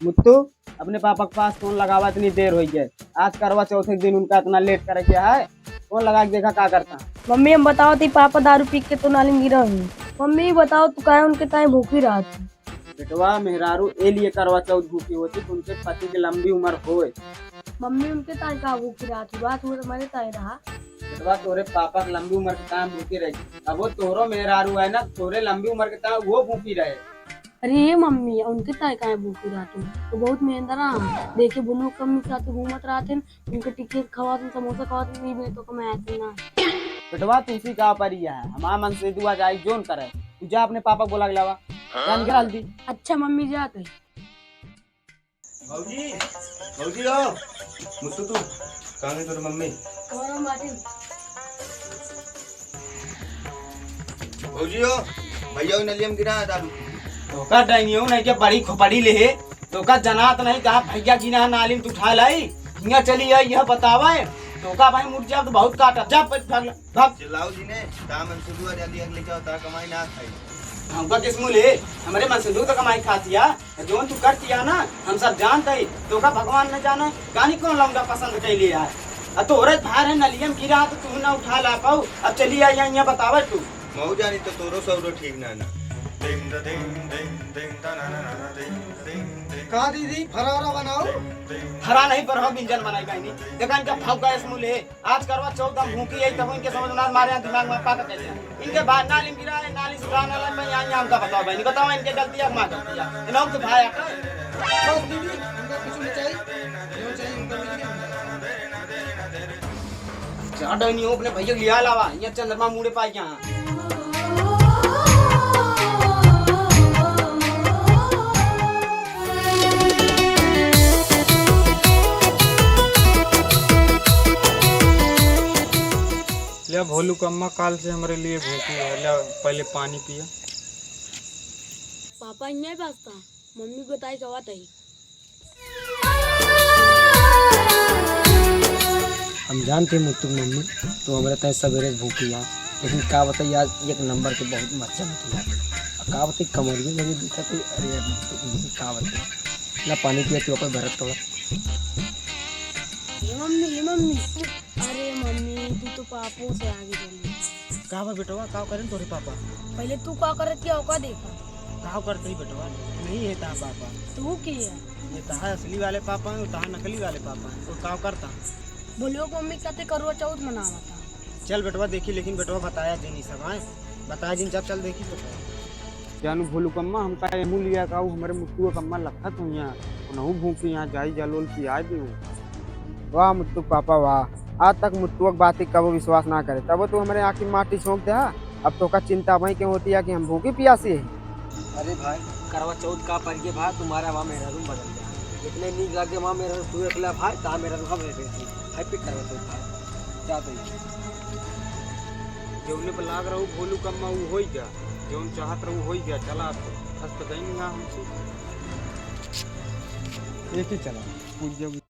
मुत्तू अपने पापा के पास फोन लगावा, इतनी देर हो गई। आज करवा चौथ के दिन उनका इतना लेट करे क्या है। फोन लगा के देखा क्या करता। मम्मी हम बताओ थी पापा दारू पी के तो नाली में गिरा हूँ। मम्मी बताओ तू काहे उनके ताए भूखी रहा थी। बेटवा मेहरारू ए लिए करवा चौथ भूखी होती कि उनके पति की लंबी उम्र होए। मम्मी उनके ताए का भूखी रहा थी, बात वो तुम्हारे ताए रहा। बेटवा तोरे पापा की लंबी उम्र के ताए भूखी रही। अब वो तोरो मेहरारू है ना, तोरे लंबी उम्र के ताए वो भूखी रहे। अरे ये मम्मी उनके ताए का भूखी रहा तुम तो बहुत मेहनत रहा देखे बुलू कम साथ घूमत रहा थे उनके टिकट खवा थे समोसा खवा थे नहीं तो कम आते ना। बेटवा तुसी का परिया है हमारा मन से दुआ जाई जोन करे। तू जा अपने पापा बोला के लावा जान निकाल दी। अच्छा मम्मी जा गई। भौजी भौजी आओ। मुत्तू तू कहाँ है तेरी मम्मी? भौजी हो भैया को नलियम गिरा है दारू। तो का डाइनियो नहीं के बड़ी खोपड़ी ले तो का जनात नहीं कहा भैया जी ना नालिम तू उठा लाई हिया चली आई यह बतावे तो का भाई मुर्जा तो बहुत काटा जा भाग। चिल्लाओ जी ने काम मन से दुआ जल्दी अगले जाओ ता कमाई ना खाई। हमका किस मुले हमारे मन से दूध तो कमाई खातिया जोन तू करतिया ना हम सब जानते ही तो का भगवान न जाने गानी कौन लौंडा पसंद कैली है। अब तो औरत भार है नलियम गिरा तो तू ना उठा ला पाऊ। अब चली आई यहाँ बतावे तू मऊ जानी तो तोरो सौरो ठीक ना ना। कहा दीदी फरारा बनाओ। हरा नहीं पर हो व्यंजन बनाई गई नहीं देखा इनका भाव का इसमुल है। आज करवा चौथ हम भूखी है तब इनके समझ में मारे दिमाग में पाका कैसे इनके बाद नाली गिरा है नाली सुधारने वाला मैं यहाँ हमका बताओ भाई बताओ इनके गलती है मां गलती है इन्हों तो भाई बस दीदी उनका कुछ नहीं चाहिए जो चाहिए उनका मिल गया। चाडो नहीं अपने भैया लिया लावा ये चंद्रमा मुड़े पाई यहाँ। भोलू कम्मा काल से हमारे लिए भूखी है। ले पहले पानी पिया। पापा यहाँ पास्ता मम्मी बताई कवा तई। हम जानते मुत्तू मम्मी तो हमारे तय सवेरे भूखी है लेकिन का बताइए आज एक नंबर के बहुत मच्छर होती है। का बताइए कमर भी लगी दिखा तो अरे मुत्तू मम्मी का बताइए ना पानी पिया तो भरत थोड़ा। मम्मी अरे मम्मी तू तो पापों से आगे चली। का बेटवा का करें तोरे पापा पहले तू का करत क्या औका देखा का करते ही बेटवा नहीं है ता पापा तू की है ये तहा असली वाले पापा हैं तहा नकली वाले पापा हैं तो का करता बोलियो को मम्मी कहते करवा चौथ मनावा था। चल बेटवा देखी लेकिन बेटवा बताया दिन ही सब आए बताया दिन जब चल देखी तो जानू भोलू कम्मा हमका एमू लिया का हमारे मुत्तू कम्मा लखा तू यहाँ नहू भूखी यहाँ जाई जलोल की आए भी हूँ। वाह मुत्तू पापा वाह आज तक मुत्तू की बात कब विश्वास ना करे तब तो हमारे आँख की माटी छोंक दे। अब तो का चिंता वही क्यों होती है कि हम भूखी प्यासी है। अरे भाई करवा चौथ का पर भाई तुम्हारा वहाँ मेरा रूम बदल गया इतने नीक लगे वहाँ मेरा तू अकेला भाई ता मेरा रूम हैप्पी करवा चौथ भाई क्या तो जौने पर लाग रहा भोलू कम्मा वो हो गया जौन चाहत रहू हो गया चला तो गई यहाँ हमसे एक ही चला पूछ